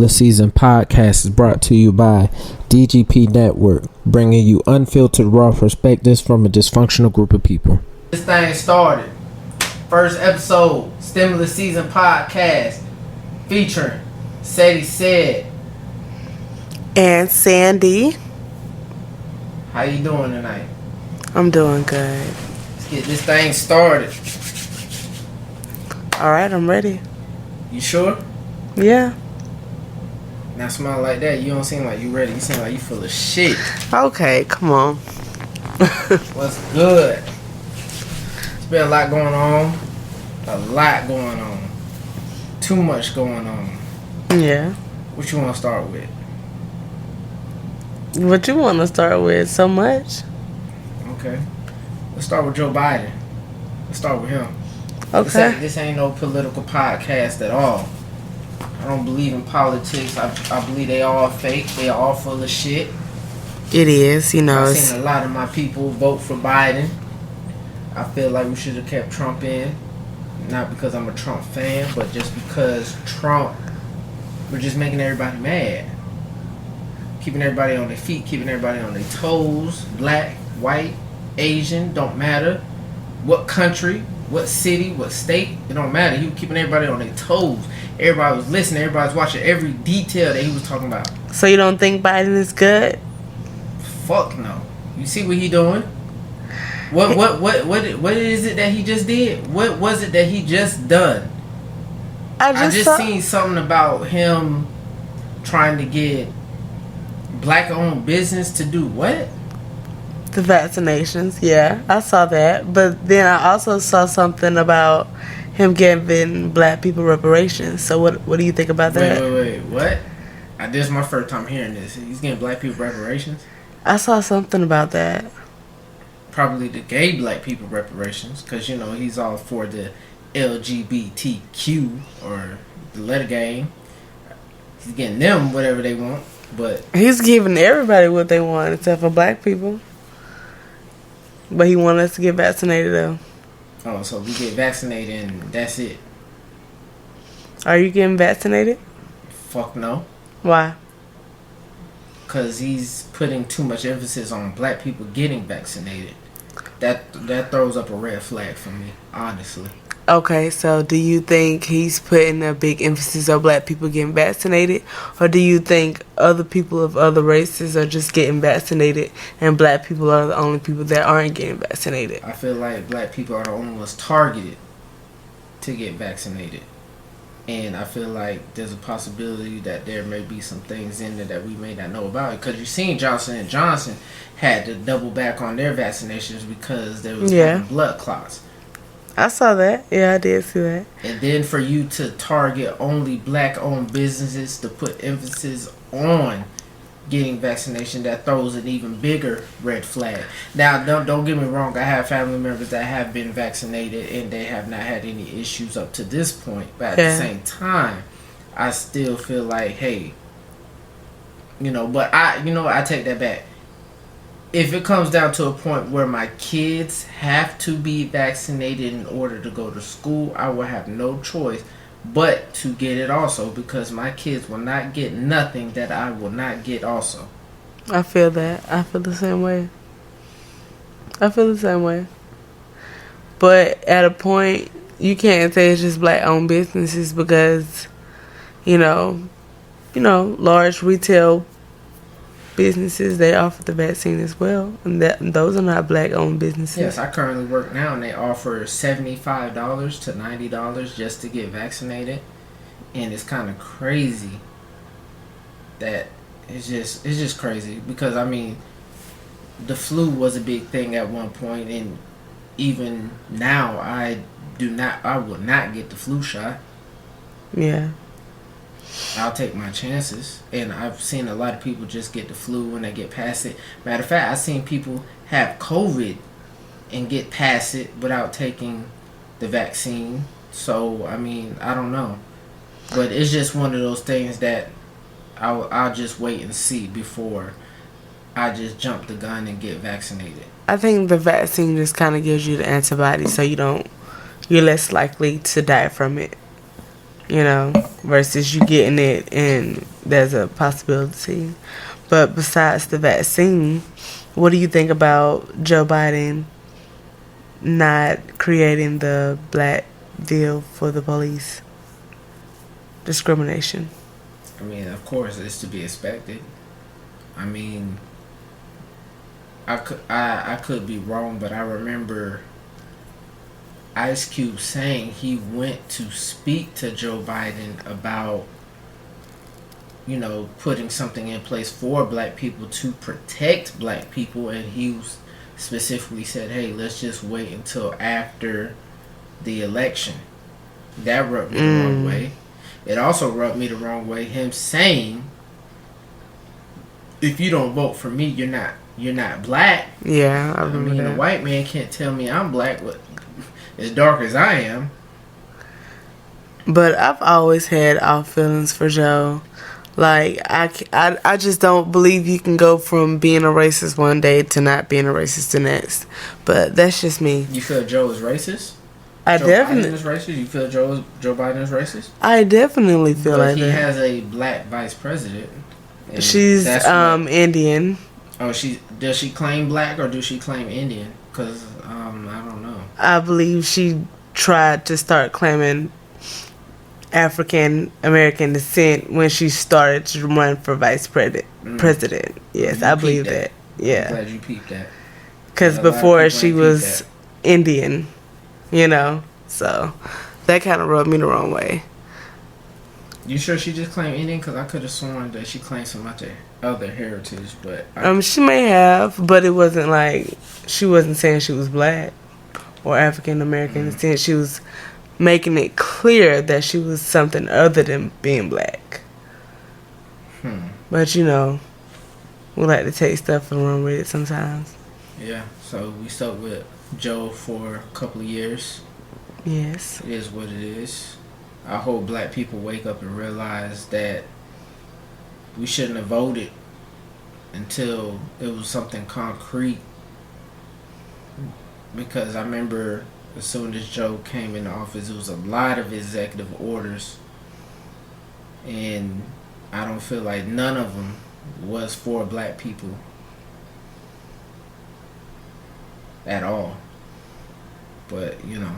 Stimulus Season podcast is brought to you by DGP Network, bringing you unfiltered raw perspectives from a dysfunctional group of people. This thing started. First episode, Stimulus Season podcast, featuring Sadie Said and Sandy. How you doing tonight? I'm doing good. Let's get this thing started. Alright, I'm ready. You sure? Yeah. Now smile like that. You don't seem like you ready. You seem like you full of shit. Okay, come on. What's good? It's been a lot going on. A lot going on. Too much going on. Yeah. What you want to start with? What you want to start with? So much? Okay. Let's start with Joe Biden. Let's start with him. Okay. This ain't no political podcast at all. I don't believe in politics. I believe they all fake. They all full of shit. It is, you know. I've seen a lot of my people vote for Biden. I feel like we should have kept Trump in. Not because I'm a Trump fan, but just because Trump, we're just making everybody mad. Keeping everybody on their feet, keeping everybody on their toes. Black, white, Asian, don't matter. What country, what city, what state, it don't matter. He was keeping everybody on their toes. Everybody was listening. Everybody was watching every detail that he was talking about. So you don't think Biden is good? Fuck no. You see what he doing? What is it that he just did? What was it that he just done? I just seen something about him trying to get black-owned business to do what? The vaccinations, yeah. I saw that. But then I also saw something about him giving black people reparations. So what do you think about that? Wait. What? This is my first time hearing this. He's getting black people reparations? I saw something about that. Probably the gay black people reparations. Because, you know, he's all for the LGBTQ or the letter game. He's getting them whatever they want. But he's giving everybody what they want except for black people. But he wants us to get vaccinated, though. Oh, so we get vaccinated and that's it. Are you getting vaccinated? Fuck no. Why? Because he's putting too much emphasis on black people getting vaccinated. That throws up a red flag for me, honestly. Okay, so do you think he's putting a big emphasis on black people getting vaccinated? Or do you think other people of other races are just getting vaccinated and black people are the only people that aren't getting vaccinated? I feel like black people are the only ones targeted to get vaccinated. And I feel like there's a possibility that there may be some things in there that we may not know about. Because you've seen Johnson & Johnson had to double back on their vaccinations because there was blood clots. I saw that. Yeah, I did see that. And then for you to target only black-owned businesses to put emphasis on getting vaccination, that throws an even bigger red flag. Now, don't get me wrong. I have family members that have been vaccinated and they have not had any issues up to this point. But at the same time, I still feel like, hey, but I take that back. If it comes down to a point where my kids have to be vaccinated in order to go to school, I will have no choice but to get it also, because my kids will not get nothing that I will not get also. I feel that. I feel the same way. But at a point, you can't say it's just black-owned businesses because, large retail businesses, they offer the vaccine as well, and those are not black-owned businesses. Yes, I currently work now, and they offer $75 to $90 just to get vaccinated, and it's kind of crazy. That it's just crazy because the flu was a big thing at one point, and even now I will not get the flu shot. Yeah. I'll take my chances, and I've seen a lot of people just get the flu when they get past it. Matter of fact, I've seen people have COVID and get past it without taking the vaccine. So, I don't know. But it's just one of those things that I'll just wait and see before I just jump the gun and get vaccinated. I think the vaccine just kind of gives you the antibodies so you're less likely to die from it. versus you getting it and there's a possibility. But besides the vaccine, what do you think about Joe Biden not creating the black deal for the police? Discrimination. I mean, of course, it's to be expected. I mean, I could be wrong, but I remember Ice Cube saying he went to speak to Joe Biden about, you know, putting something in place for black people to protect black people, and he specifically said, hey, let's just wait until after the election. That rubbed me the wrong way. It also rubbed me the wrong way, him saying, if you don't vote for me, you're not black. Yeah, I mean, that. A white man can't tell me I'm black as dark as I am. But I've always had off feelings for Joe. Like, I just don't believe you can go from being a racist one day to not being a racist the next. But that's just me. You feel Joe is racist? I Joe definitely Biden is racist? You feel Joe Biden is racist? I definitely feel but like he that. has a black vice president. She's Indian. Oh, does she claim black or does she claim Indian? Because I don't know. I believe she tried to start claiming African American descent when she started to run for vice president. Yes, I believe that. Yeah. I'm glad you peeped that. Because before she was Indian, you know, so that kind of rubbed me the wrong way. You sure she just claimed Indian? Because I could have sworn that she claimed some other heritage, but she may have, but it wasn't like she wasn't saying she was black or African American descent. She was making it clear that she was something other than being black. But you know, we like to take stuff and run with it sometimes. Yeah, so we stuck with Joe for a couple of years. Yes. It is what it is. I hope black people wake up and realize that we shouldn't have voted until it was something concrete. Because I remember as soon as Joe came into office, it was a lot of executive orders. And I don't feel like none of them was for black people at all. But, you know,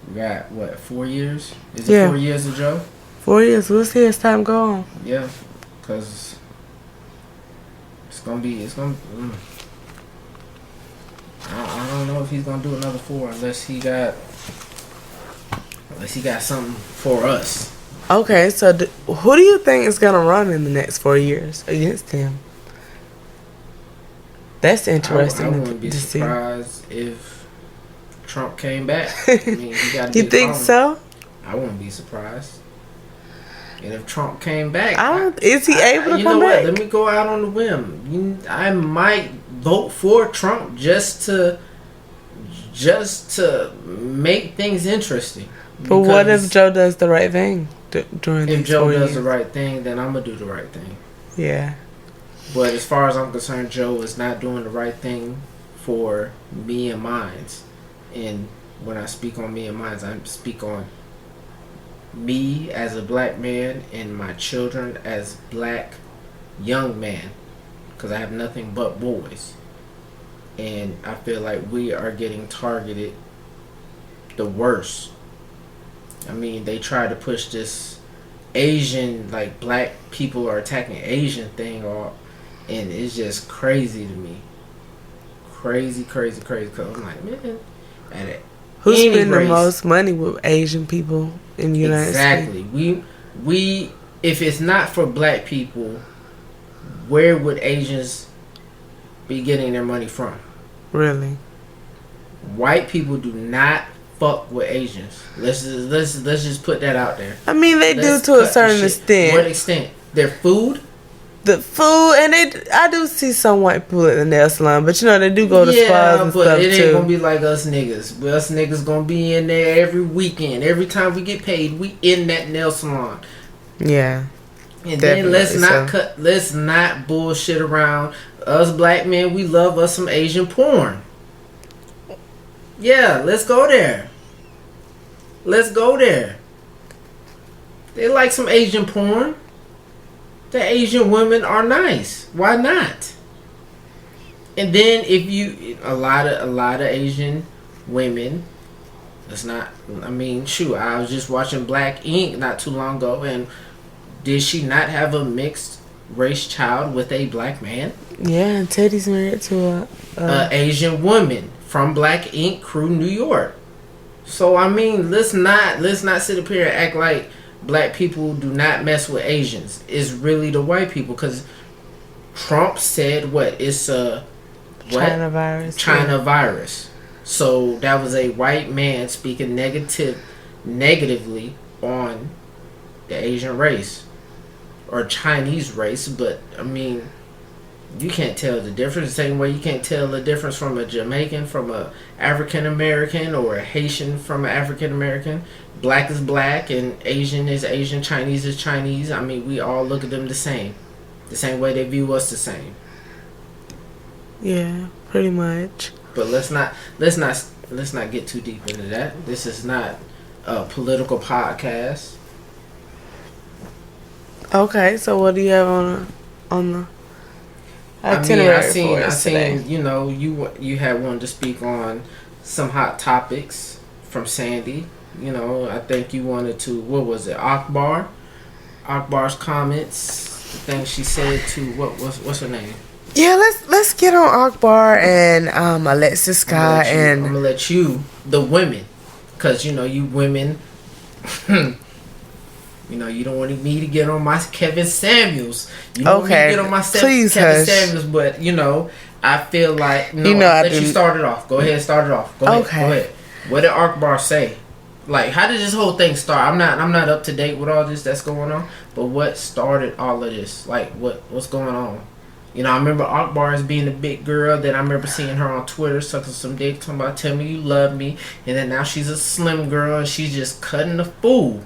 we got, 4 years? Is it 4 years of Joe? 4 years. We'll see as time go on. Yeah, because it's going to be, I don't know if he's going to do another 4 unless he got something for us. Okay, so who do you think is going to run in the next 4 years against him? That's interesting. I wouldn't be surprised if Trump came back. I mean, you think so? I wouldn't be surprised. And if Trump came back, is he able to come back? You know what? Let me go out on the whim. I might vote for Trump just to make things interesting. But what if Joe does the right thing during these 4 years? If Joe does the right thing, then I'm gonna do the right thing. Yeah. But as far as I'm concerned, Joe is not doing the right thing for me and mines. And when I speak on me and mines, I speak on me as a black man and my children as black young men. Because I have nothing but boys. And I feel like we are getting targeted the worst. I mean, they try to push this Asian, like black people are attacking Asian thing, and it's just crazy to me. Crazy. Because I'm like, man, who's spending the most money with Asian people in the United States? Exactly. We if it's not for black people, where would Asians be getting their money from? Really? White people do not fuck with Asians. Let's just put that out there. I mean, they do to a certain extent. What extent? Their food? The food, and I do see some white people at the nail salon, but you know, they do go to spas and stuff too. Yeah, but it ain't gonna be like us niggas. But us niggas gonna be in there every weekend. Every time we get paid, we in that nail salon. Yeah. And then let's not bullshit around. Us black men, we love us some Asian porn. Yeah, let's go there. They like some Asian porn. The Asian women are nice. Why not? And then if you a lot of Asian women, it's not. I mean, shoot. I was just watching Black Ink not too long ago, and did she not have a mixed race child with a black man? Yeah, and Teddy's married to a Asian woman from Black Ink crew, New York. So I mean, let's not sit up here and act like black people do not mess with Asians. It's really the white people, because Trump said what? It's a China virus. China virus. So that was a white man speaking negatively on the Asian race or Chinese race. But I mean, you can't tell the difference. The same way you can't tell the difference from a Jamaican from a African American, or a Haitian from an African American. Black is black and Asian is Asian. Chinese is Chinese. I mean, we all look at them the same way they view us the same. Yeah, pretty much. But let's not get too deep into that. This is not a political podcast. Okay, so what do you have on the itinerary for us today? You know, you had wanted to speak on some hot topics from Sandy. You know, I think you wanted to. What was it? Akbar's comments. The thing she said to what's her name? Yeah, let's get on Akbar and Alexis Sky I'm gonna let you, the women, because you know you women, you know you don't want me to get on my Kevin Samuels. You don't want me to get on my Please Kevin hush. Samuels, but you know I feel like you start it off. Go ahead, start it off. Go ahead. What did Akbar say? Like, how did this whole thing start? I'm not up to date with all this that's going on, but what started all of this? Like, what's going on? You know, I remember Akbar as being a big girl. Then I remember seeing her on Twitter sucking some dick, talking about "tell me you love me," and then now she's a slim girl and she's just cutting the fool.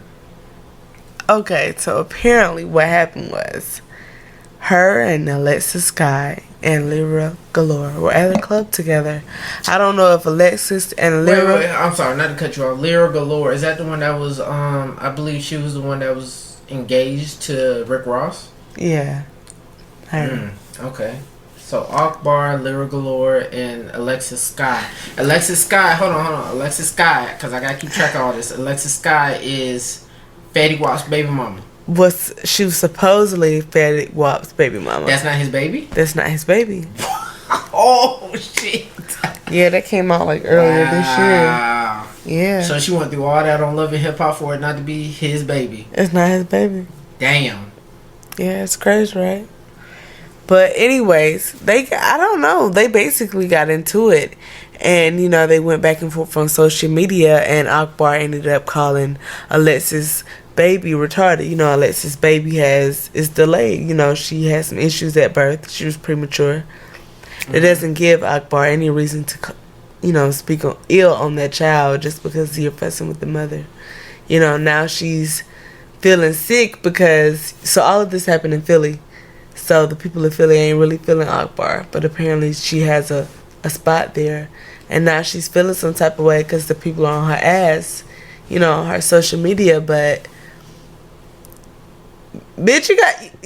Okay, so apparently what happened was her and Alexis Sky and Lyra Galore were at a club together. I don't know if Alexis and Lyra... Wait, I'm sorry, not to cut you off. Lyra Galore, is that the one that was, I believe she was the one that was engaged to Rick Ross? Yeah. Her. Okay. So Akbar, Lyra Galore, and Alexis Sky. Alexis Sky, hold on. Alexis Sky, because I got to keep track of all this. Alexis Sky is Fetty Wap's baby mama. She was supposedly Fetty Wap's baby mama. That's not his baby? That's not his baby. Oh, shit. Yeah, that came out like earlier this year. Yeah. So she went through all that on Love and Hip Hop for it not to be his baby. It's not his baby. Damn. Yeah, it's crazy, right? But anyways, I don't know. They basically got into it. And, you know, they went back and forth on social media. And Akbar ended up calling Alexis baby retarded. You know, Alexis baby is delayed. You know, she had some issues at birth. She was premature. It doesn't give Akbar any reason to, you know, speak ill on that child just because you're fussing with the mother. You know, now she's feeling sick because... So all of this happened in Philly. So the people in Philly ain't really feeling Akbar. But apparently she has a spot there. And now she's feeling some type of way because the people are on her ass, you know, on her social media. But, bitch,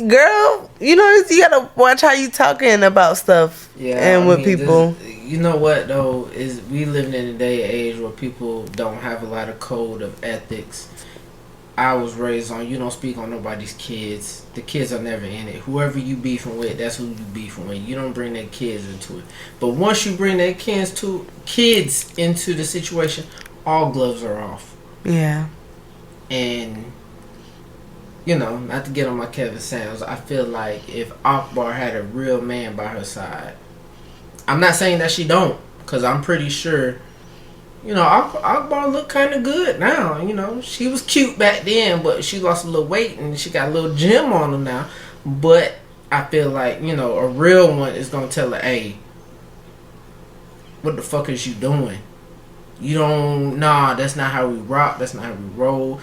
girl, you know, you gotta watch how you talking about stuff. Yeah, and with people. You know what, though, is we living in a day and age where people don't have a lot of code of ethics. I was raised on, you don't speak on nobody's kids. The kids are never in it. Whoever you beefing with, that's who you beefing with. You don't bring their kids into it. But once you bring their kids into the situation, all gloves are off. Yeah. And, you know, not to get on my Kevin Samuels, I feel like if Akbar had a real man by her side, I'm not saying that she don't, because I'm pretty sure... You know, Akbar look kind of good now. You know, she was cute back then, but she lost a little weight and she got a little gym on her now. But I feel like, you know, a real one is going to tell her, hey, what the fuck is you doing? You don't, that's not how we rock. That's not how we roll.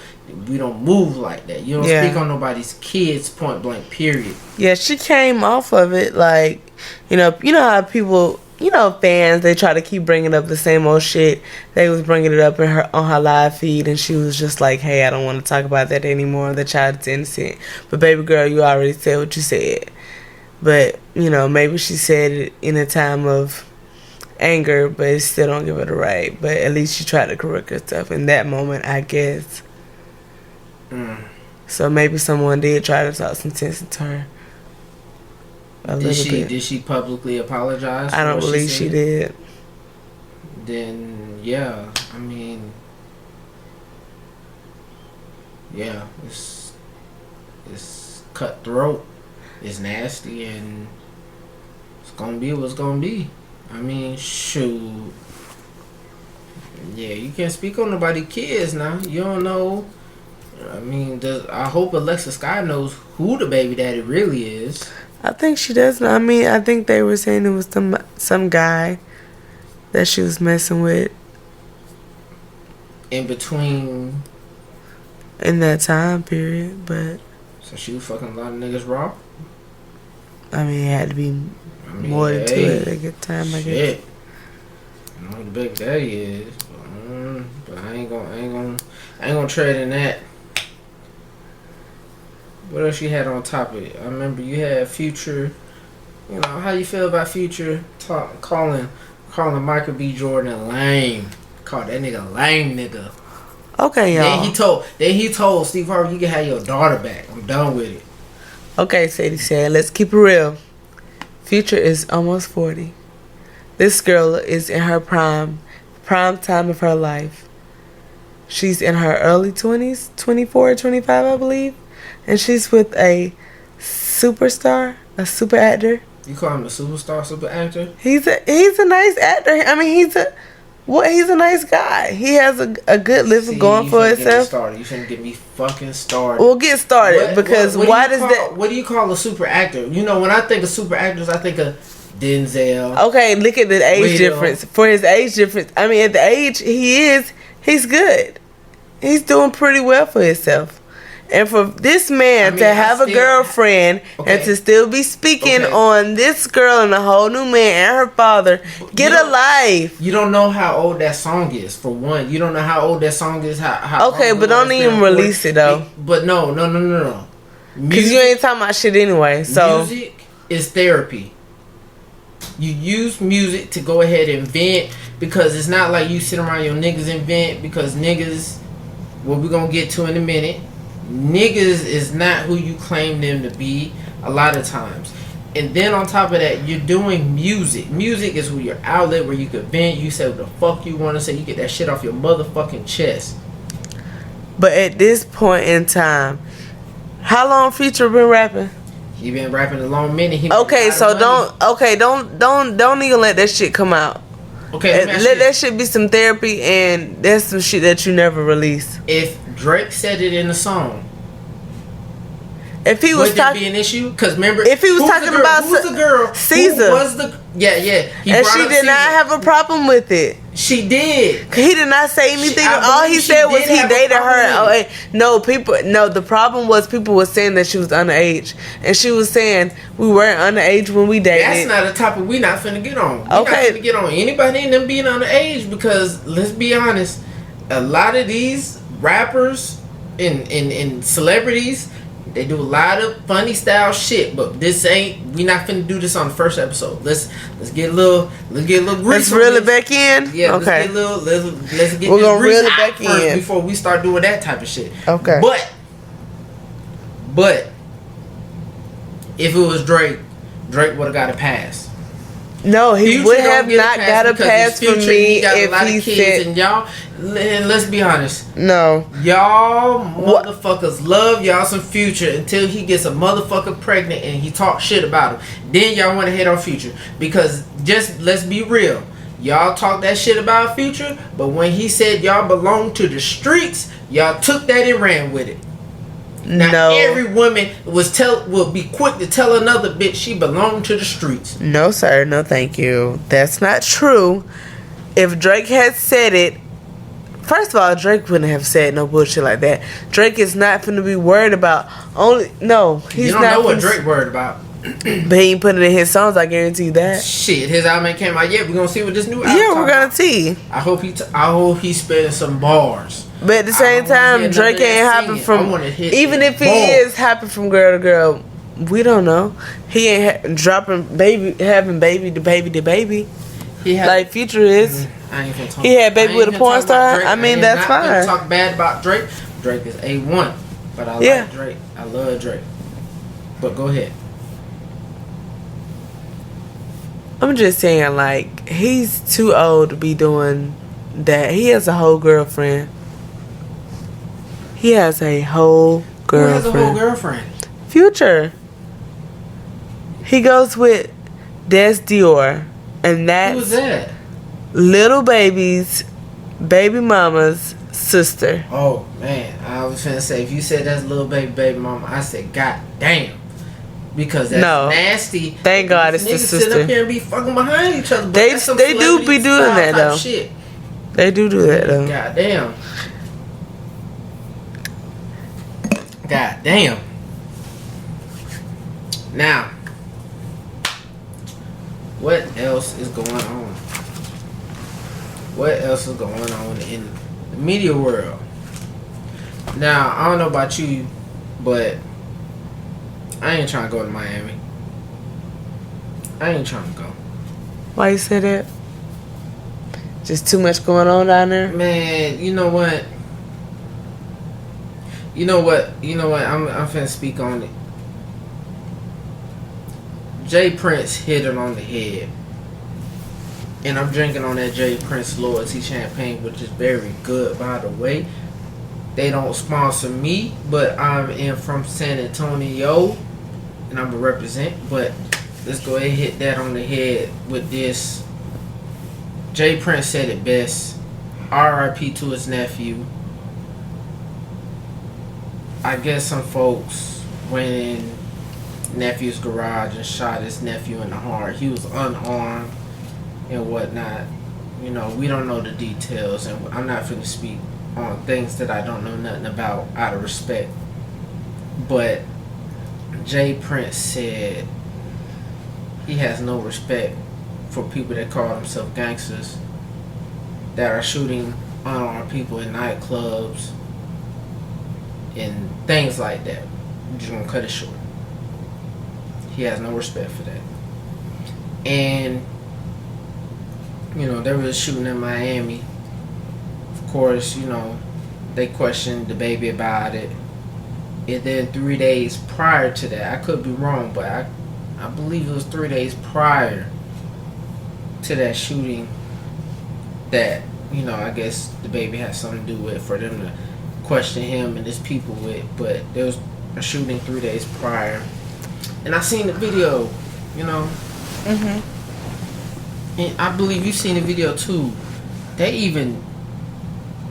We don't move like that. You don't speak on nobody's kids, point blank, period. Yeah, she came off of it like, you know how people fans, they try to keep bringing up the same old shit. They was bringing it up on her live feed, and she was just like, hey, I don't want to talk about that anymore. The child's innocent. But baby girl, you already said what you said. But, maybe she said it in a time of anger, but it still don't give it a right. But at least she tried to correct herself in that moment, I guess. So maybe someone did try to talk some sense into her. Did she publicly apologize? I don't believe she did. Then yeah, I mean, yeah, it's cutthroat, it's nasty, and it's gonna be what's gonna be. I mean, shoot, yeah, you can't speak on nobody's kids now. You don't know. I mean, I hope Alexis Sky knows who the baby daddy really is. I think she does know. I mean, I think they were saying it was some guy that she was messing with. In between. In that time period, but. So she was fucking a lot of niggas raw? I mean, it had to be more than two at a good time, I guess. I know who the big daddy is, but I ain't gonna trade in that. What else you had on top of it? I remember you had Future. How you feel about Future calling Michael B. Jordan lame? Called that nigga lame nigga. Okay, y'all. Then he told Steve Harvey, you can have your daughter back. I'm done with it. Okay, Sadie said, let's keep it real. Future is almost 40. This girl is in her prime time of her life. She's in her early 20s, 24, 25, I believe. And she's with a superstar, a super actor. You call him a superstar, super actor? He's a nice actor. I mean, he's a nice guy. He has a good living going for himself. You shouldn't get me fucking started. We'll get started because why does that? What do you call a super actor? When I think of super actors, I think of Denzel. Okay, look at the age difference. For his age difference, I mean, at the age he's good. He's doing pretty well for himself. And for this man to have a girlfriend and to still be speaking on this girl and a whole new man and her father, get a life. You don't know how old that song is, for one. You don't know how old that song is. How okay, but don't even release it, though. But no. Because you ain't talking about shit anyway. So music is therapy. You use music to go ahead and vent, because it's not like you sit around your niggas and vent, because niggas, what we're going to get to in a minute, niggas is not who you claim them to be a lot of times. And then on top of that, you're doing music. Music is your outlet where you can vent. You say what the fuck you want to say. You get that shit off your motherfucking chest. But at this point in time, how long Future been rapping? He been rapping a long minute. Okay, so don't even let that shit come out. Okay, let that shit be some therapy, and that's some shit that you never release. If Drake said it in the song, if he was would there be an issue? Because remember, if he was talking about who's the girl? Caesar, who was the and she did not have a problem with it. She did. He did not say anything. All he said was he dated her. The problem was people were saying that she was underage, and she was saying we weren't underage when we dated. That's not a topic we not finna get on. We not finna get on anybody in them being underage, because let's be honest, a lot of these rappers and celebrities, they do a lot of funny style shit, but we not finna do this on the first episode. Let's get a little grease. Let's reel it back in. Yeah, okay. Let's get We're gonna reel it back back in before we start doing that type of shit. Okay. But if it was Drake would have got a pass. No, he would have not got a pass from me if he said. And y'all, let's be honest. No, y'all motherfuckers love y'all some Future until he gets a motherfucker pregnant and he talks shit about him. Then y'all want to hate on Future, because just let's be real. Y'all talk that shit about Future, but when he said y'all belong to the streets, y'all took that and ran with it. Now every woman will be quick to tell another bitch she belonged to the streets. No, sir. No, thank you. That's not true. If Drake had said it, first of all, Drake wouldn't have said no bullshit like that. Drake is not finna be worried about he's not. You don't know what Drake worried about. But he ain't putting it in his songs, I guarantee you that. Shit, his album ain't came out yet. We're gonna see what this new album. Yeah, we're gonna see. I hope he's spitting some bars. But at the same time, Drake ain't hopping from. Even if he is hopping from girl to girl, we don't know. He ain't dropping having baby to baby to baby. Like Future is. I ain't gonna talk. He had baby with a porn star. I mean, that's fine. Talk bad about Drake. Drake is A1, but I like Drake. I love Drake. But go ahead. I'm just saying, like, he's too old to be doing that. He has a whole girlfriend. He has a whole girlfriend. Who has a whole girlfriend? Future. He goes with Des Dior, and that's who's that? Little Baby's baby mama's sister. Oh man, I was finna say if you said that's Little Baby mama, I said God damn. Because that's nasty. Thank God it's the sister. Sit up here and be fucking behind each other. They do be doing that though. Shit. They do that though. God damn. God damn. Now, what else is going on? What else is going on in the media world? Now, I don't know about you, but I ain't trying to go to Miami. I ain't trying to go. Why you say that? Just too much going on down there? Man, you know what? I'm finna speak on it. Jay Prince hit it on the head. And I'm drinking on that Jay Prince Loyalty Champagne, which is very good, by the way. They don't sponsor me, but I'm in from San Antonio. And I'm going to represent, but let's go ahead and hit that on the head with this. Jay Prince said it best. R.I.P. to his nephew. I guess some folks went in nephew's garage and shot his nephew in the heart. He was unarmed and whatnot. You know, we don't know the details, and I'm not finna speak on things that I don't know nothing about out of respect. But Jay Prince said he has no respect for people that call themselves gangsters that are shooting unarmed people in nightclubs and things like that. I'm just gonna cut it short. He has no respect for that. And you know, there was a shooting in Miami. Of course, you know, they questioned the baby about it. And then 3 days prior to that, I could be wrong, but I believe it was 3 days prior to that shooting that, you know, I guess the baby had something to do with for them to question him and his people with. But there was a shooting 3 days prior. And I seen the video, you know. And I believe you've seen the video too. They even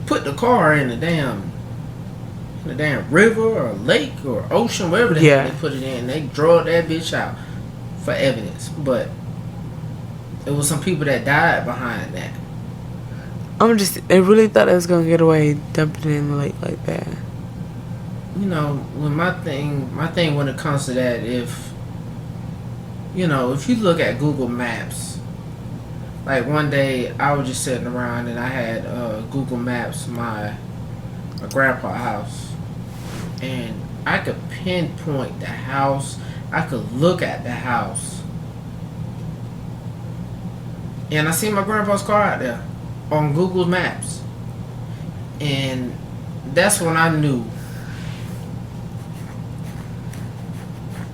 put the car in the damn river or lake or ocean, wherever the hell they put it in. They drove that bitch out for evidence. But it was some people that died behind that. They really thought they was gonna get away dumping it in the lake like that. You know, when my thing when it comes to that, if you look at Google Maps, like one day I was just sitting around and I had Google Maps my grandpa's house, and I could pinpoint the house. I could look at the house, and I see my grandpa's car out there on Google Maps, and that's when I knew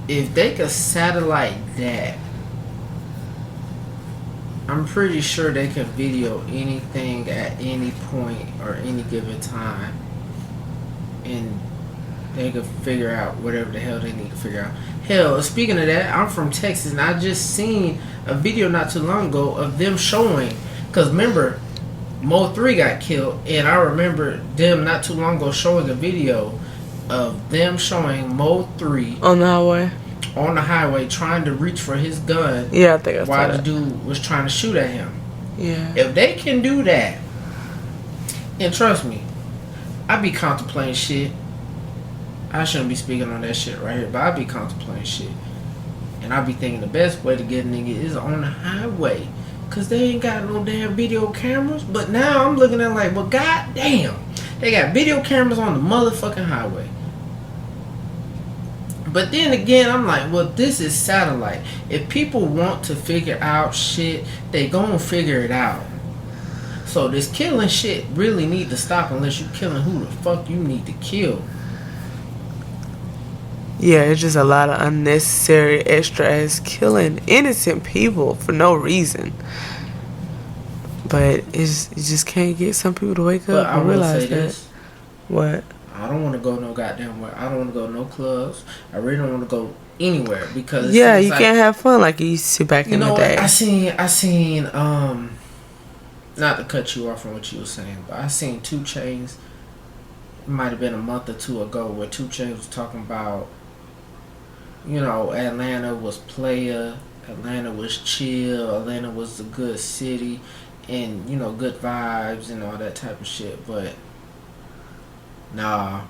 if they could satellite that, I'm pretty sure they can video anything at any point or any given time, and they could figure out whatever the hell they need to figure out. Hell, speaking of that, I'm from Texas, and I just seen a video not too long ago of them showing, because remember, Mo 3 got killed, and I remember them not too long ago showing a video of them showing Mo 3 on the highway trying to reach for his gun. Yeah, I think I saw while that. the dude was trying to shoot at him. Yeah. If they can do that, and trust me, I be contemplating shit. I shouldn't be speaking on that shit right here, but I be contemplating shit. And And I be thinking the best way to get a nigga is on the highway. Cause they ain't got no damn video cameras. But now I'm looking at like, well, goddamn, they got video cameras on the motherfucking highway. But then again, I'm like, well, this is satellite. If people want to figure out shit, they gonna figure it out. So this killing shit really need to stop unless you killing who the fuck you need to kill. Yeah, it's just a lot of unnecessary extra ass killing innocent people for no reason. But you just can't get some people to wake up and realize that. This. What? I don't want to go no goddamn where. I don't want to go no clubs. I really don't want to go anywhere because you like, can't have fun like you used to back in the day. I seen not to cut you off from what you were saying, but I seen 2 Chainz. It might have been a month or 2 ago where 2 Chainz was talking about, you know, Atlanta was player, Atlanta was chill, Atlanta was a good city, and, you know, good vibes and all that type of shit. But nah,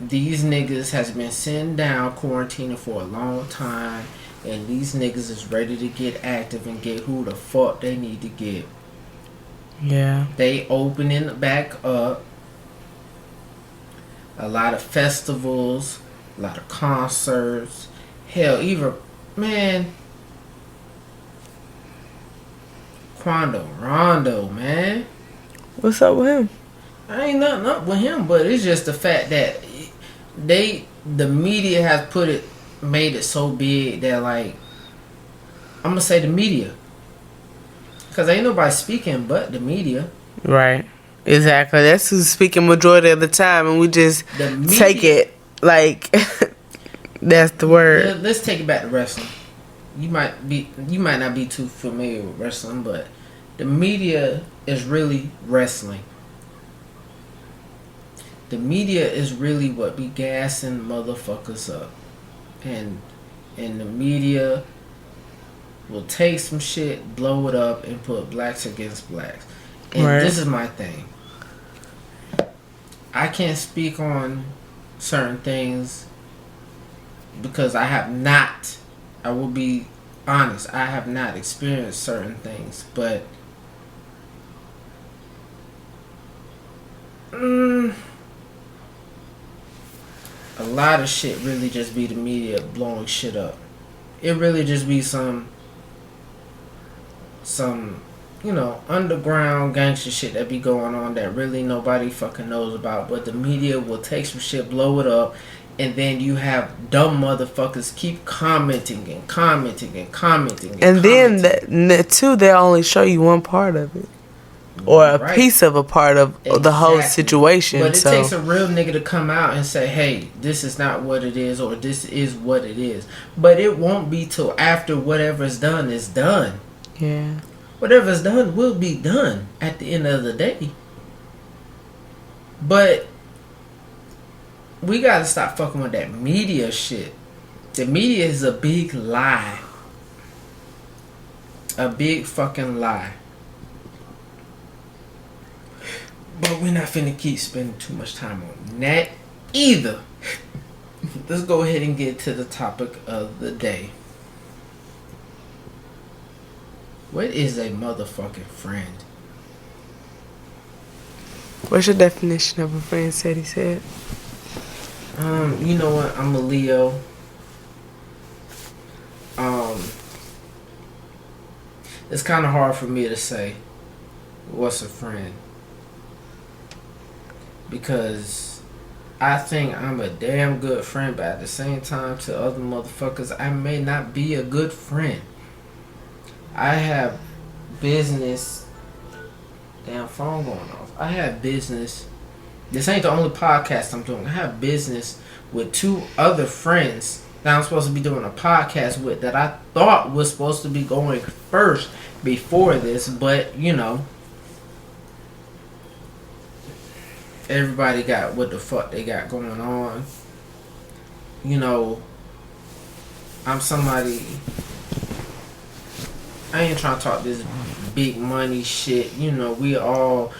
these niggas has been sitting down quarantining for a long time, and these niggas is ready to get active and get who the fuck they need to get. Yeah. They opening back up. A lot of festivals, a lot of concerts. Hell, even, man, Rondo, man. What's up with him? I ain't nothing up with him, but it's just the fact that the media has made it so big that, like, I'm gonna say the media, cause ain't nobody speaking but the media. Right. Exactly. That's who's speaking majority of the time, and we just take it like that's the word. Let's take it back to wrestling. You might not be too familiar with wrestling, but the media is really wrestling. The media is really what be gassing motherfuckers up. And the media will take some shit, blow it up, and put blacks against blacks. And This is my thing. I can't speak on certain things because I will be honest, I have not experienced certain things. But a lot of shit really just be the media blowing shit up. It really just be some you know, underground gangster shit that be going on that really nobody fucking knows about. But the media will take some shit, blow it up, and then you have dumb motherfuckers keep commenting and commenting and commenting. And then they'll only show you one part of it. Or a piece of a part of the whole situation. But it takes a real nigga to come out and say, hey, this is not what it is, or this is what it is. But it won't be till after whatever's done is done. Yeah. Whatever's done will be done at the end of the day. But we gotta stop fucking with that media shit. The media is a big lie. A big fucking lie. But we're not finna keep spending too much time on that either. Let's go ahead and get to the topic of the day. What is a motherfucking friend? What's your definition of a friend? He said. You know what? I'm a Leo. It's kind of hard for me to say what's a friend, because I think I'm a damn good friend, but at the same time, to other motherfuckers, I may not be a good friend. I have business. Damn phone going off. I have business. This ain't the only podcast I'm doing. I have business with 2 other friends that I'm supposed to be doing a podcast with that I thought was supposed to be going first before this, but you know, everybody got what the fuck they got going on. You know, I'm somebody. I ain't trying to talk this big money shit. You know, we all,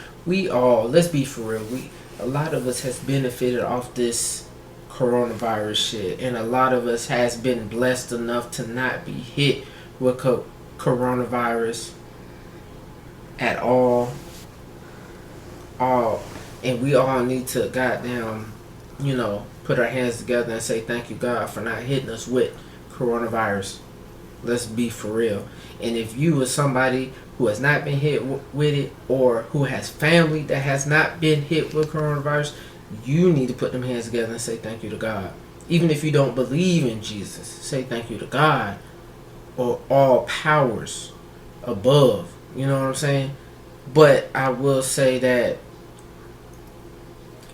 let's be for real. A lot of us has benefited off this coronavirus shit, and a lot of us has been blessed enough to not be hit with coronavirus at all. And we all need to goddamn, put our hands together and say thank you God for not hitting us with coronavirus. Let's be for real. And if you are somebody who has not been hit with it, or who has family that has not been hit with coronavirus, you need to put them hands together and say thank you to God. Even if you don't believe in Jesus, say thank you to God, or all powers above. You know what I'm saying? But I will say that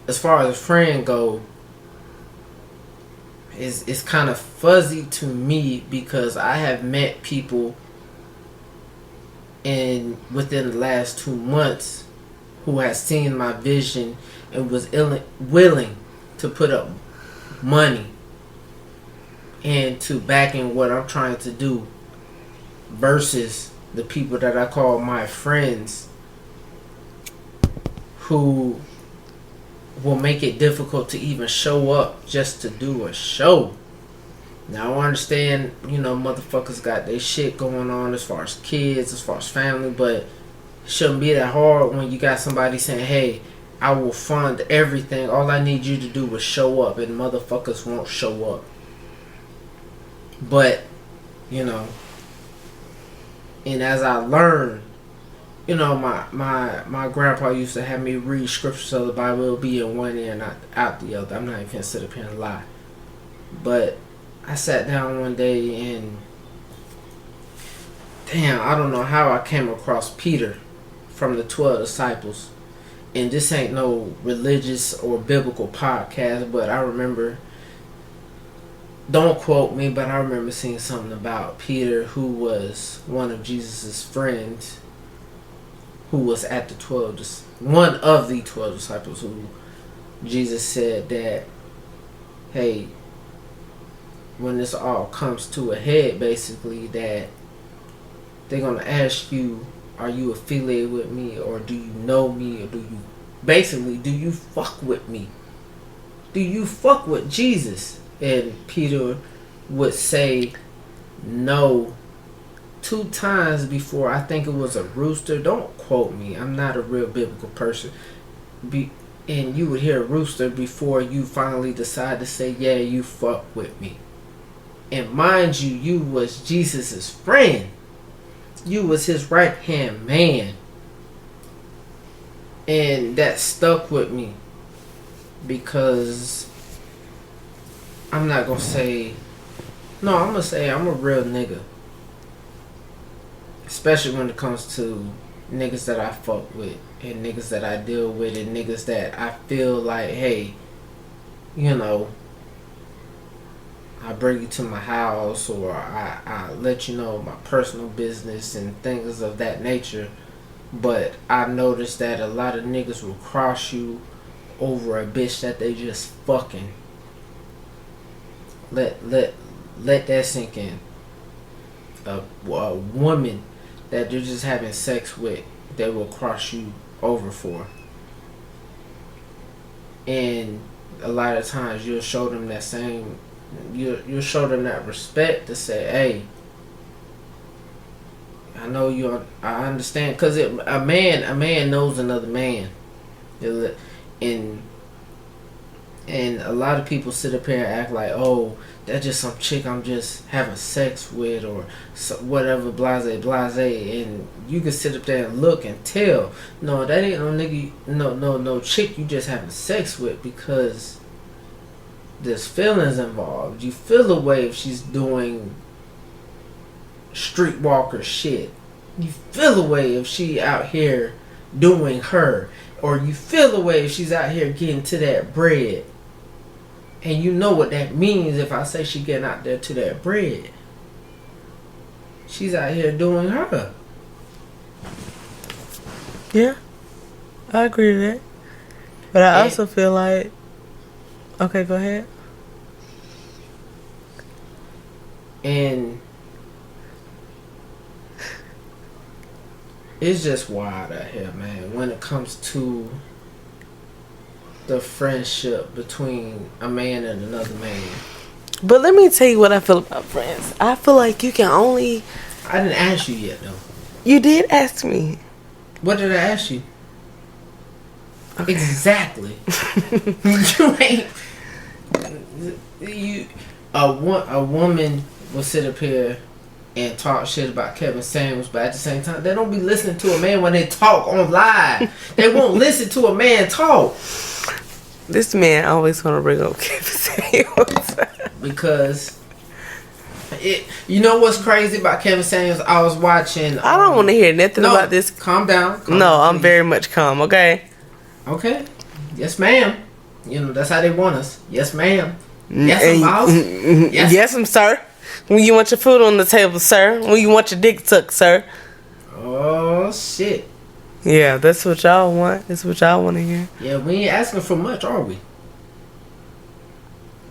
as far as a friend go, it's kind of fuzzy to me, because I have met people within the last 2 months who has seen my vision and was willing to put up money and to back in what I'm trying to do, versus the people that I call my friends, who will make it difficult to even show up just to do a show. Now I understand, motherfuckers got their shit going on as far as kids, as far as family, but it shouldn't be that hard when you got somebody saying, hey, I will fund everything. All I need you to do is show up, and motherfuckers won't show up. But, and as I learned, my grandpa used to have me read scriptures of the Bible. It'll be in one ear, not out the other. I'm not even gonna sit up here and lie. But I sat down one day and, damn, I don't know how I came across Peter from the 12 disciples. And this ain't no religious or biblical podcast, but I remember, don't quote me, but I remember seeing something about Peter, who was one of Jesus's friends, who was at one of the 12 disciples, who Jesus said that, hey, when this all comes to a head, basically, that they're going to ask you, are you affiliated with me, or do you know me, or do you fuck with me? Do you fuck with Jesus? And Peter would say no 2 times before, I think it was a rooster. Don't quote me. I'm not a real biblical person. And you would hear a rooster before you finally decide to say, yeah, you fuck with me. And mind you, you was Jesus's friend. You was his right hand man. And that stuck with me, because I'm not gonna say, no, I'm gonna say I'm a real nigga. Especially when it comes to niggas that I fuck with, and niggas that I deal with, and niggas that I feel like, hey, I bring you to my house, or I let you know my personal business and things of that nature. But I noticed that a lot of niggas will cross you over a bitch that they just fucking. Let that sink in. A woman that you're just having sex with, they will cross you over for. And a lot of times you'll show them that same, you'll show them that respect to say, hey, I know you. I understand, because a man knows another man, and a lot of people sit up here and act like, oh, that's just some chick I'm just having sex with, or whatever, blase, and you can sit up there and look and tell, no, that ain't no nigga, no chick you just having sex with, because there's feelings involved. You feel a way if she's doing streetwalker shit. You feel a way if she out here doing her, or you feel a way if she's out here getting to that bread. And you know what that means if I say she getting out there to that bread. She's out here doing her. Yeah, I agree with that. But I also feel like, okay, go ahead. And it's just wild out here, man, when it comes to the friendship between a man and another man. But let me tell you what I feel about friends. I feel like you can only. I didn't ask you yet, though. You did ask me. What did I ask you? Okay. Exactly. You ain't. A woman will sit up here and talk shit about Kevin Samuels, but at the same time, they don't be listening to a man when they talk on live. They won't listen to a man talk. This man always want to bring up Kevin Samuels. Because you know what's crazy about Kevin Samuels? I was watching. I don't want to hear nothing about this. Calm down. No, I'm very much calm. Okay. Okay. Yes, ma'am. You know that's how they want us. Yes, ma'am. Yes, boss. Yes, sir. When you want your food on the table, sir. When you want your dick tucked, sir. Oh shit. Yeah, that's what y'all want. That's what y'all want to hear. Yeah, we ain't asking for much, are we?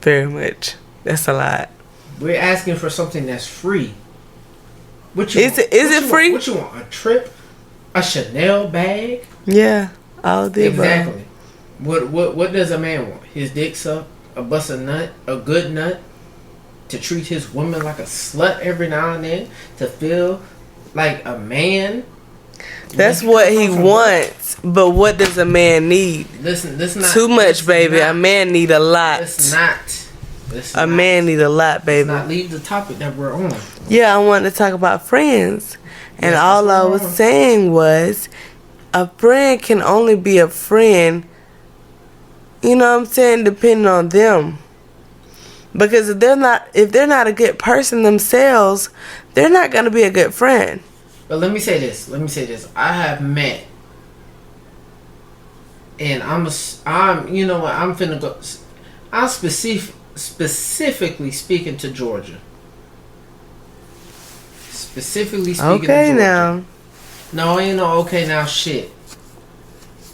Very much. That's a lot. We're asking for something that's free. What Is it free? What you want? A trip? A Chanel bag? Yeah, all the exactly. What does a man want? His dick sucked, a bust a nut, a good nut, to treat his woman like a slut every now and then, to feel like a man. That's what he wants. But what does a man need? Listen, this not too much, baby. A man need a lot. A man need a lot, baby. Let's not leave the topic that we're on. Yeah, I wanted to talk about friends, and all I was saying was, a friend can only be a friend. You know what I'm saying? Depending on them. Because if they're not a good person themselves, they're not gonna be a good friend. But let me say this. I have met, and I'm you know what? I'm finna go. I'm specifically speaking to Georgia. Specifically speaking to Georgia. Now. No, ain't no okay now shit.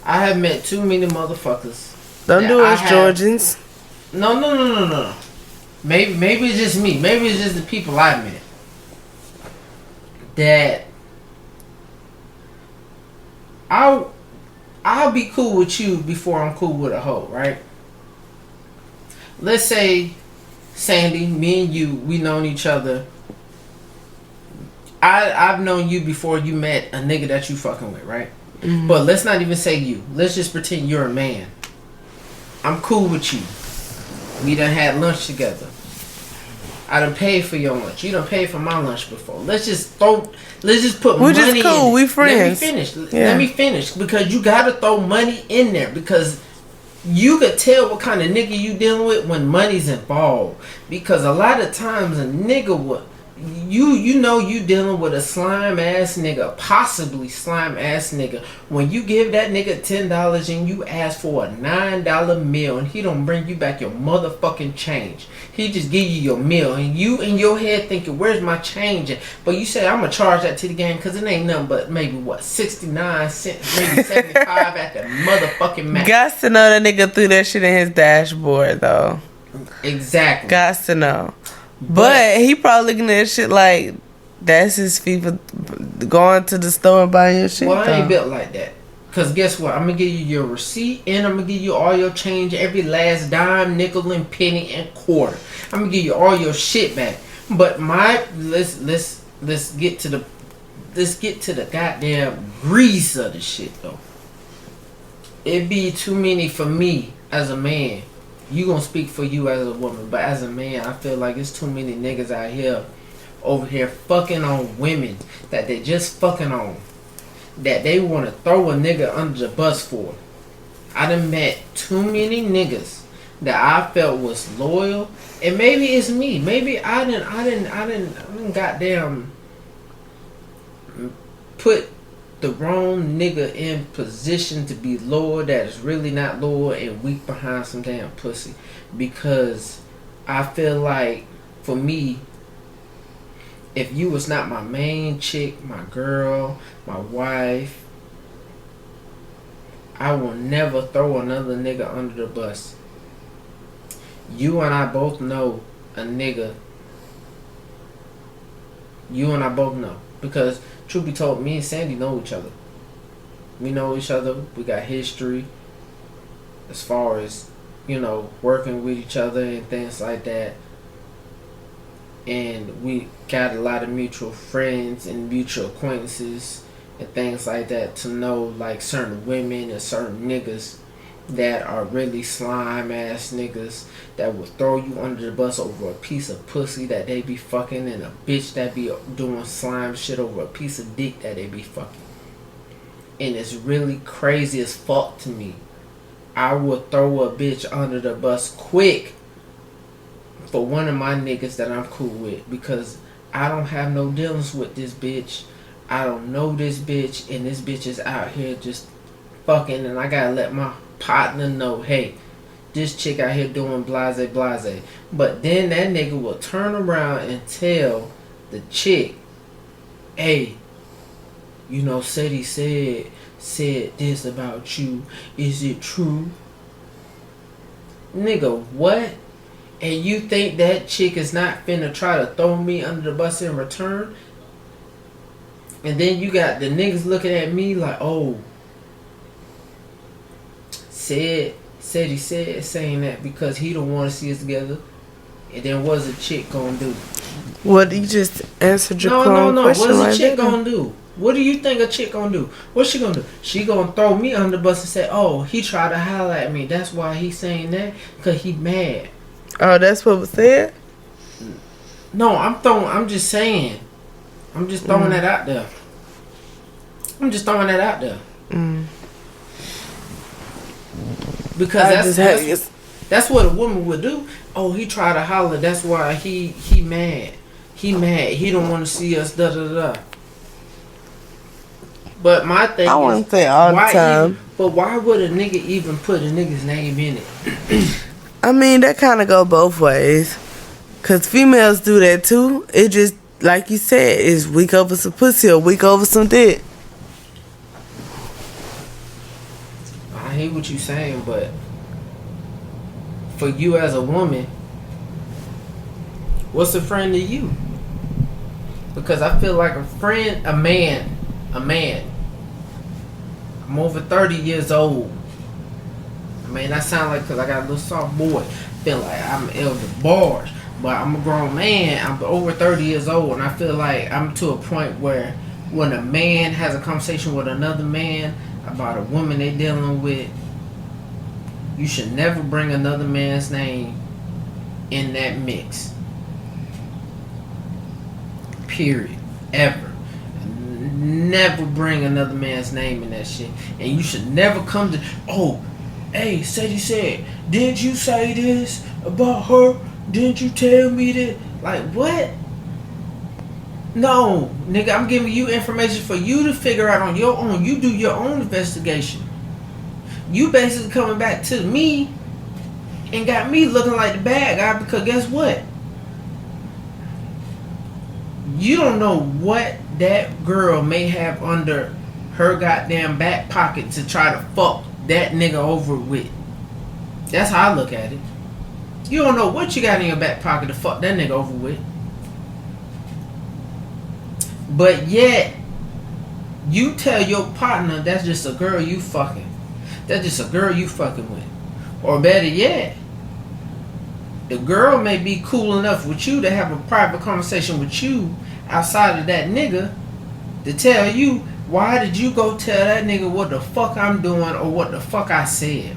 I have met too many motherfuckers. Don't do us, Georgians. No. Maybe it's just me. Maybe it's just the people I met. That I'll be cool with you before I'm cool with a hoe, right? Let's say, Sandy, me and you, we known each other. I've known you before you met a nigga that you fucking with, right? Mm-hmm. But let's not even say you. Let's just pretend you're a man. I'm cool with you. We done had lunch together. I done paid for your lunch. You done paid for my lunch before. Let's just put We're money in. We're just cool. We friends. Let me finish. Because you gotta throw money in there. Because you could tell what kind of nigga you dealing with when money's involved. Because a lot of times a nigga would... You know you dealing with a slime ass nigga, possibly slime ass nigga. When you give that nigga $10 and you ask for a $9 meal and he don't bring you back your motherfucking change. He just give you your meal and you in your head thinking, where's my change at? But you say, I'm gonna charge that to the game because it ain't nothing but maybe what, 69 cents, maybe 75 at the motherfucking max. Got to know that nigga threw that shit in his dashboard though. Exactly. Got to know. But he probably looking at shit like that's his fee for going to the store and buying your shit. Well, I ain't built like that. Cause guess what? I'm gonna give you your receipt and I'm gonna give you all your change, every last dime, nickel, and penny and quarter. I'm gonna give you all your shit back. But let's get to the goddamn grease of the shit though. It'd be too many for me as a man. You gonna speak for you as a woman, but as a man, I feel like it's too many niggas out here, over here fucking on women that they just fucking on, that they want to throw a nigga under the bus for. I done met too many niggas that I felt was loyal, and maybe it's me. Maybe I didn't goddamn put the wrong nigga in position to be loyal that is really not loyal and weak behind some damn pussy. Because I feel like, for me, if you was not my main chick, my girl, my wife, I will never throw another nigga under the bus. You and I both know a nigga. You and I both know. Because truth be told, me and Sandy know each other. We know each other. We got history. as far as, working with each other and things like that. And we got a lot of mutual friends and mutual acquaintances and things like that to know like certain women and certain niggas that are really slime ass niggas that will throw you under the bus over a piece of pussy that they be fucking, and a bitch that be doing slime shit over a piece of dick that they be fucking. And it's really crazy as fuck to me. I would throw a bitch under the bus quick for one of my niggas that I'm cool with, because I don't have no dealings with this bitch. I don't know this bitch, and this bitch is out here just fucking, and I gotta let my partner know, hey, this chick out here doing blase blase. But then that nigga will turn around and tell the chick, hey, Sadie said this about you. Is it true? Nigga, what? And you think that chick is not finna try to throw me under the bus in return? And then you got the niggas looking at me like, oh, said he said saying that because he don't want to see us together. And then what's a chick gonna do? What, you just answered your No. question. What's a chick gonna do? What do you think a chick gonna do? What's she gonna do? She gonna throw me under the bus and say, oh, he tried to holler at me. That's why he's saying that, because he mad. Oh, that's what was said? No, I'm just saying. I'm just throwing that out there. Because that's what a woman would do. Oh, he tried to holler. That's why he mad. He mad. He don't want to see us. Da da da. But my thing I wouldn't say all the time. But why would a nigga even put a nigga's name in it? I mean, that kind of go both ways. Because females do that too. It just, like you said, is weak over some pussy or weak over some dick. I hear what you saying, but for you as a woman, what's a friend to you? Because I feel like a man. I'm over 30 years old. I mean, that sound like because I got a little soft boy. Feel like I'm elder bars, but I'm a grown man. I'm over 30 years old, and I feel like I'm to a point where when a man has a conversation with another man about a woman they dealing with, you should never bring another man's name in that mix. Period. Ever. Never bring another man's name in that shit. And you should never come to, oh, hey, Sadie said, didn't you say this about her? Didn't you tell me that? Like, what? No, nigga, I'm giving you information for you to figure out on your own. You do your own investigation. You basically coming back to me and got me looking like the bad guy, because guess what? You don't know what that girl may have under her goddamn back pocket to try to fuck that nigga over with. That's how I look at it. You don't know what you got in your back pocket to fuck that nigga over with. But yet, you tell your partner that's just a girl you fucking. That's just a girl you fucking with. Or better yet, the girl may be cool enough with you to have a private conversation with you outside of that nigga to tell you, why did you go tell that nigga what the fuck I'm doing or what the fuck I said?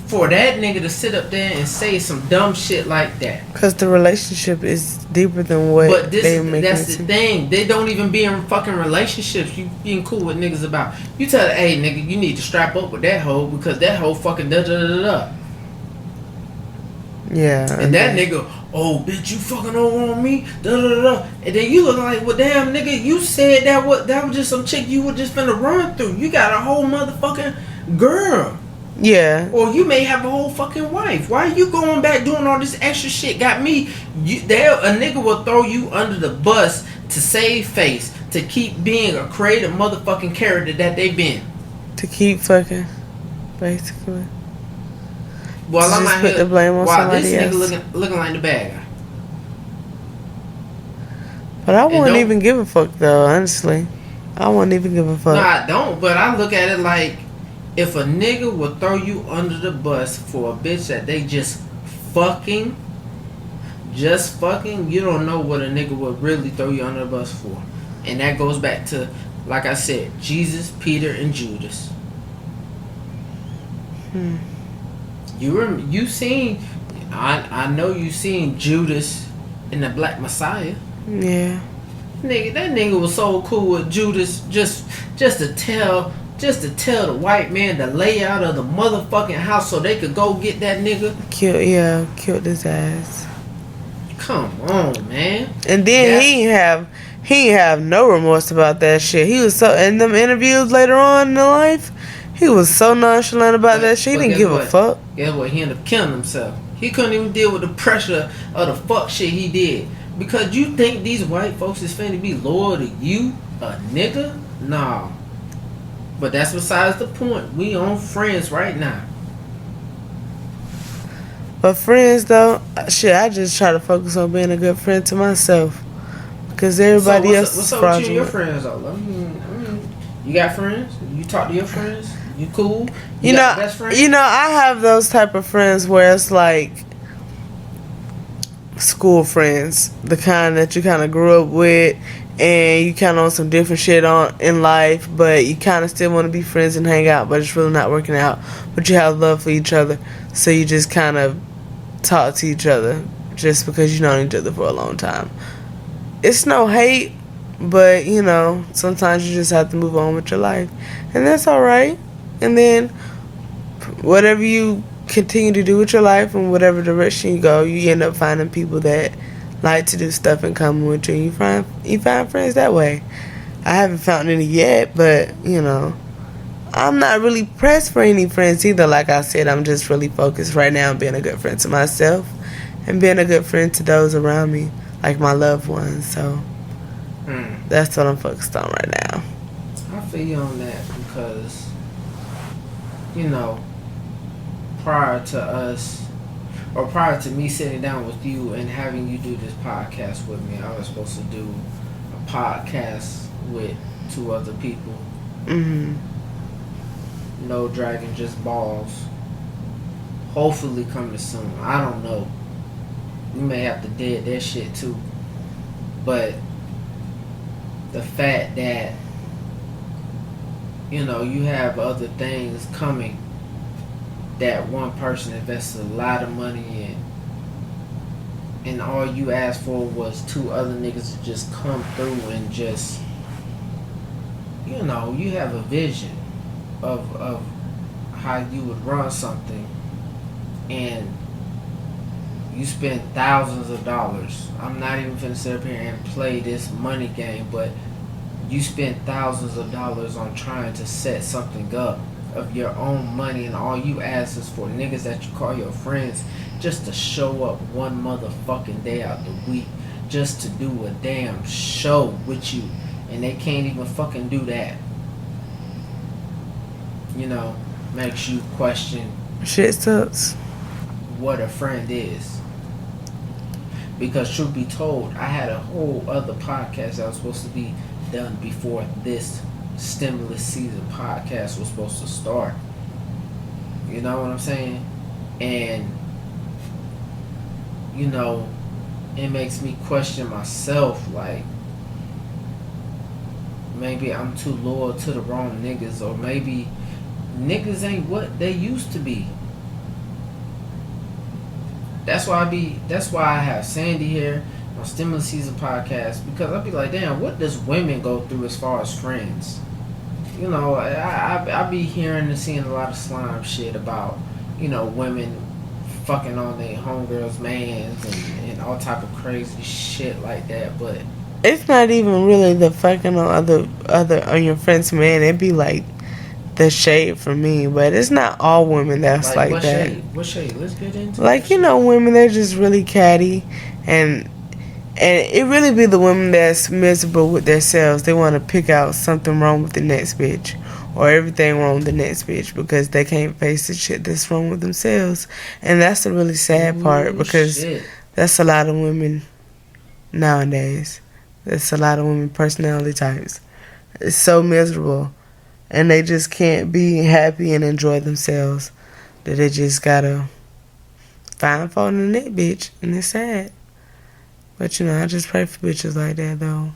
For that nigga to sit up there and say some dumb shit like that. Because the relationship is deeper than what they make it. That's the thing. They don't even be in fucking relationships. You being cool with niggas about. You tell her, hey nigga, you need to strap up with that hoe because that hoe fucking da da da da. Yeah. And that nigga, oh bitch, you fucking over on me, da da da. And then you look like, well damn nigga, you said that was just some chick you were just finna run through. You got a whole motherfucking girl. Yeah. Or you may have a whole fucking wife. Why are you going back doing all this extra shit? Got me. A nigga will throw you under the bus to save face, to keep being a creative motherfucking character that they been. To keep fucking, basically. Well, I'm just put the blame on somebody else. This nigga looking like the bad guy. But I wouldn't even give a fuck though, honestly. I won't even give a fuck. No, I don't. But I look at it like, if a nigga would throw you under the bus for a bitch that they just fucking, you don't know what a nigga would really throw you under the bus for. And that goes back to, like I said, Jesus, Peter, and Judas. You seen, I know you seen Judas in the Black Messiah. Yeah. Nigga, that nigga was so cool with Judas just to tell the white man the layout of the motherfucking house so they could go get that nigga. Killed his ass. Come on, man. And then he ain't have no remorse about that shit. He was so, in them interviews later on in life, he was so nonchalant about that shit. He didn't give a fuck. Guess what? He ended up killing himself. He couldn't even deal with the pressure of the fuck shit he did. Because you think these white folks is finna be loyal to you, a nigga? Nah. But that's besides the point. We on Friends right now. But Friends, though, shit, I just try to focus on being a good friend to myself. Because everybody else is fraudulent. What's up with you and your friends, though? I mean, you got friends? You talk to your friends? You cool? You got best friends? You know, I have those type of friends where it's like school friends, the kind that you kind of grew up with, and you kind of on some different shit on in life, but you kind of still want to be friends and hang out, but it's really not working out. But you have love for each other, so you just kind of talk to each other just because you know each other for a long time. It's no hate, but you know, sometimes you just have to move on with your life, and that's all right. And then whatever you continue to do with your life and whatever direction you go, you end up finding people that like to do stuff in common with you. You find friends that way. I haven't found any yet, but you know, I'm not really pressed for any friends either. Like I said, I'm just really focused right now on being a good friend to myself and being a good friend to those around me, like my loved ones. So that's what I'm focused on right now. I feel you on that because, you know, prior to me sitting down with you and having you do this podcast with me, I was supposed to do a podcast with 2 other people. No dragon, just balls. Hopefully coming soon. I don't know. We may have to dead that shit too. But the fact that, you know, you have other things coming that one person invested a lot of money in, and all you asked for was 2 other niggas to just come through and just, you know, you have a vision of how you would run something, and you spend thousands of dollars. I'm not even finna sit up here and play this money game, but you spend thousands of dollars on trying to set something up of your own money, and all you ask is for niggas that you call your friends just to show up one motherfucking day out the week just to do a damn show with you, and they can't even fucking do that. You know, makes you question Shit sucks. what a friend is. Because truth be told, I had a whole other podcast that was supposed to be done before this stimulus season podcast was supposed to start. You know what I'm saying? And, you know, it makes me question myself, like, maybe I'm too loyal to the wrong niggas, or maybe niggas ain't what they used to be. That's why I have Sandy here on Stimulus Season podcast, because I'll be like, damn, what does women go through as far as friends? You know, I be hearing and seeing a lot of slime shit about, you know, women fucking on their homegirls' mans and all type of crazy shit like that, but it's not even really the fucking on on your friend's man. It'd be like the shade for me, but it's not all women that's like that. What shade? Let's get into like, you know, women, they're just really catty, and it really be the women that's miserable with themselves. They want to pick out something wrong with the next bitch, or everything wrong with the next bitch, because they can't face the shit that's wrong with themselves. And that's the really sad part, because that's a lot of women nowadays. That's a lot of women personality types. It's so miserable. And they just can't be happy and enjoy themselves. That they just gotta find fault in that bitch. And it's sad. But, I just pray for bitches like that, though.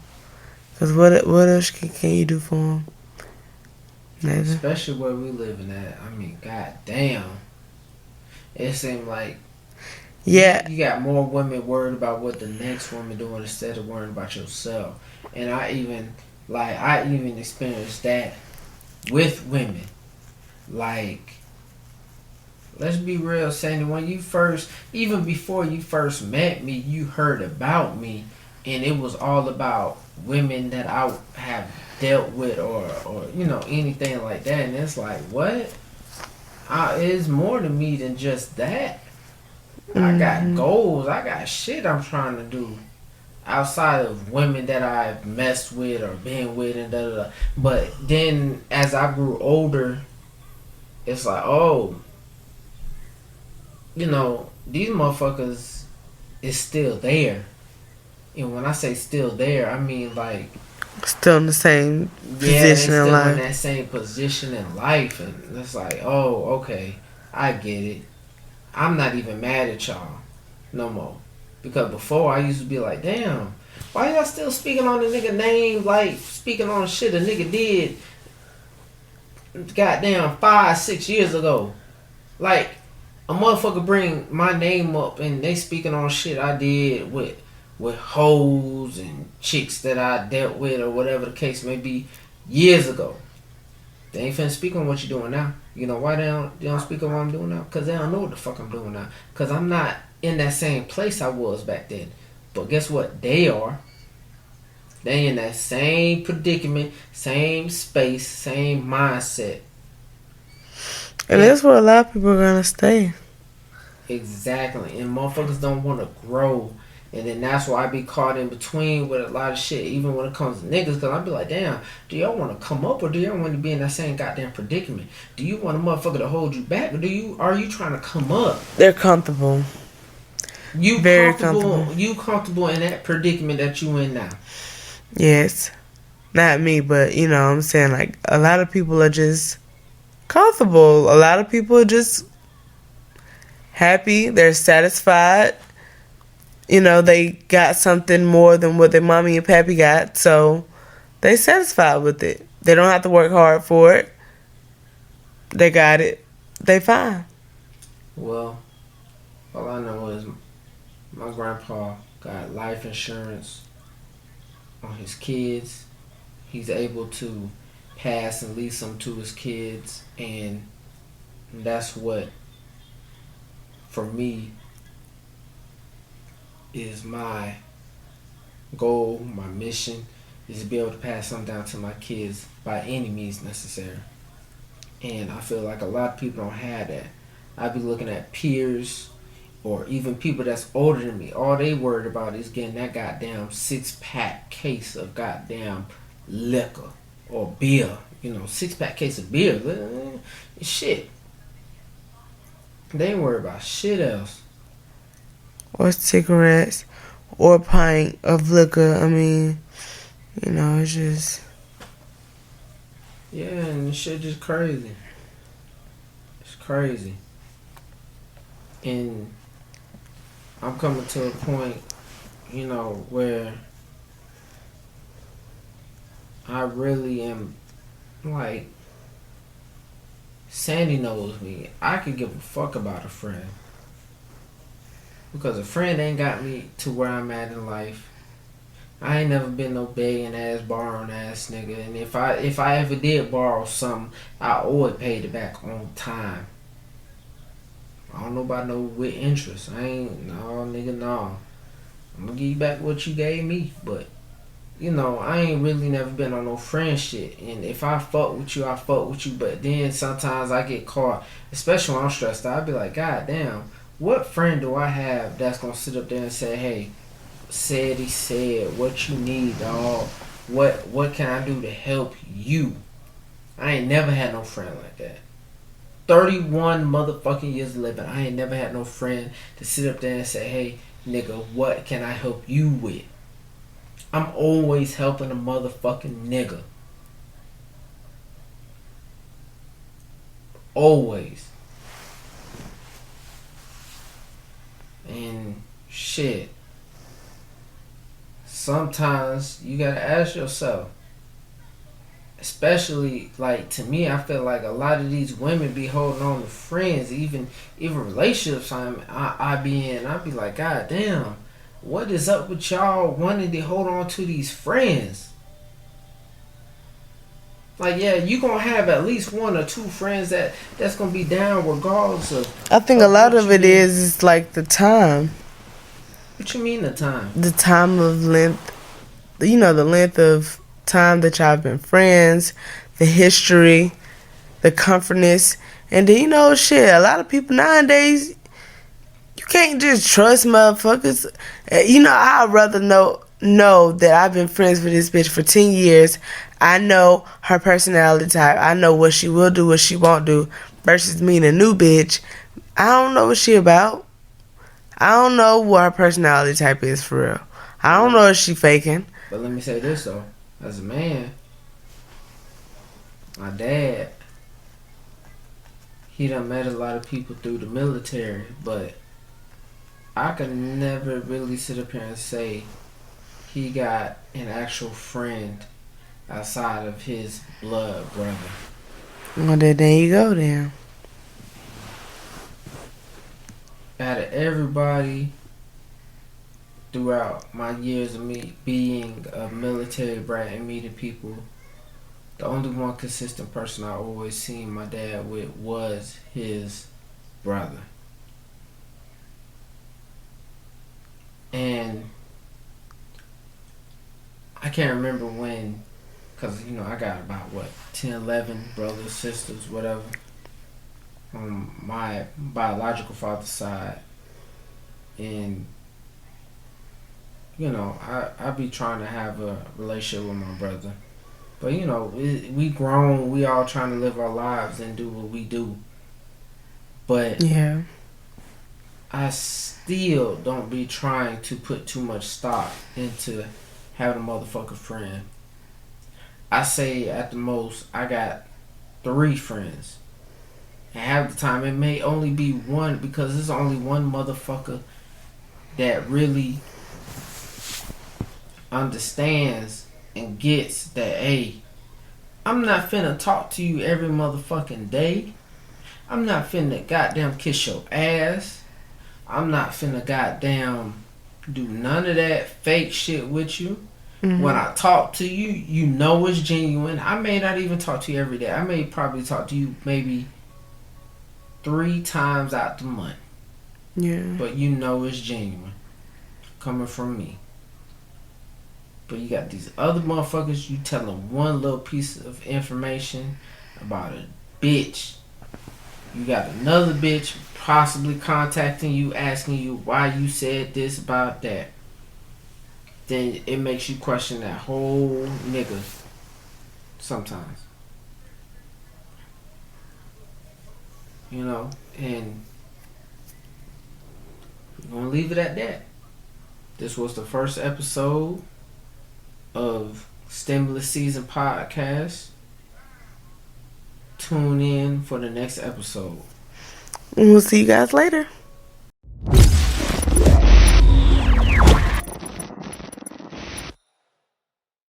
Because what else can you do for them? Nothing. Especially where we living at. I mean, goddamn. It seemed like you got more women worried about what the next woman doing instead of worrying about yourself. And I even experienced that with women. Like, let's be real, Sandy. When you first, even before you first met me, you heard about me, and it was all about women that I have dealt with or anything like that. And it's like, what? It's more to me than just that. I got goals. I got shit I'm trying to do outside of women that I've messed with or been with and da da da. But then as I grew older, it's like, oh, these motherfuckers is still there. And when I say still there, I mean like still in the same position in life. In that same position in life, and it's like, oh, okay, I get it. I'm not even mad at y'all no more. Because before I used to be like, damn, why y'all still speaking on the nigga name, like speaking on shit a nigga did goddamn 5-6 years ago. Like, a motherfucker bring my name up and they speaking on shit I did with hoes and chicks that I dealt with or whatever the case may be years ago. They ain't finna speak on what you doing now. You know why they don't speak on what I'm doing now? Because they don't know what the fuck I'm doing now. Because I'm not in that same place I was back then. But guess what? They are. They in that same predicament, same space, same mindset. And that's where a lot of people are going to stay. Exactly. And motherfuckers don't want to grow. And then that's why I be caught in between with a lot of shit, even when it comes to niggas, because I be like, damn, do y'all want to come up or do y'all want to be in that same goddamn predicament? Do you want a motherfucker to hold you back or are you trying to come up? They're comfortable. You very comfortable. You comfortable in that predicament that you in now? Yes. Not me, but I'm saying like a lot of people are just comfortable. A lot of people are just happy. They're satisfied. They got something more than what their mommy and pappy got, so they satisfied with it. They don't have to work hard for it. They got it. They fine. Well, all I know is my grandpa got life insurance on his kids. He's able to pass and lease them to his kids, and that's what, for me, is my goal, my mission, is to be able to pass something down to my kids by any means necessary. And I feel like a lot of people don't have that. I be looking at peers or even people that's older than me. All they worried about is getting that goddamn 6-pack case of goddamn liquor or beer. 6-pack case of beer. Shit. They ain't worried about shit else. Or cigarettes, or a pint of liquor. I mean, it's just... Yeah, and this shit just crazy. It's crazy. And I'm coming to a point, where I really am, like, Sandy knows me. I could give a fuck about a friend. Because a friend ain't got me to where I'm at in life. I ain't never been no begging ass, borrowing ass nigga. And if I ever did borrow something, I always paid it back on time. I don't know about no with interest. Nigga, no. I'm gonna give you back what you gave me. But, I ain't really never been on no friend shit. And if I fuck with you, I fuck with you. But then sometimes I get caught, especially when I'm stressed out, I be like, God damn. What friend do I have that's gonna sit up there and say, hey, he said, what you need, dog? What can I do to help you? I ain't never had no friend like that. 31 motherfucking years of living, I ain't never had no friend to sit up there and say, hey, nigga, what can I help you with? I'm always helping a motherfucking nigga. Always. And shit. Sometimes you gotta ask yourself, especially like to me, I feel like a lot of these women be holding on to friends, even relationships I be in. I be like, God damn, what is up with y'all wanting to hold on to these friends? Like, yeah, you gonna have at least one or two friends that's gonna be down regardless of. I think a lot of it is like the time. What you mean the time? The time of length. You know, the length of time that y'all have been friends, the history, the comfortness, and then, you know, shit, a lot of people nowadays, you can't just trust motherfuckers. You know, I'd rather know that I've been friends with this bitch for 10 years. I know her personality type. I know what she will do, what she won't do, versus me, the new bitch. I don't know what she about. I don't know what her personality type is for real. I don't know if she faking. But let me say this though, as a man, my dad, he done met a lot of people through the military, but I could never really sit up here and say he got an actual friend outside of his blood brother. Well, then there you go then. Out of everybody throughout my years of me being a military brat and meeting people, the only one consistent person I always seen my dad with was his brother. And I can't remember when, because, you know, I got about, 10, 11 brothers, sisters, whatever, on my biological father's side. And, you know, I be trying to have a relationship with my brother. But, you know, we grown, we all trying to live our lives and do what we do. But yeah, I still don't be trying to put too much stock into having a motherfucker friend. I say at the most, I got 3 friends. And half the time, it may only be one because there's only one motherfucker that really understands and gets that, hey, I'm not finna talk to you every motherfucking day. I'm not finna goddamn kiss your ass. I'm not finna goddamn do none of that fake shit with you. Mm-hmm. When I talk to you, you know it's genuine. I may not even talk to you every day. I may probably talk to you maybe 3 times out the month. Yeah. But you know it's genuine. Coming from me. But you got these other motherfuckers, you tell them one little piece of information about a bitch. You got another bitch possibly contacting you, asking you why you said this about that. Then it makes you question that whole nigga sometimes. You know, and we're gonna leave it at that. This was the first episode of Stimulus Season Podcast. Tune in for the next episode. We'll see you guys later.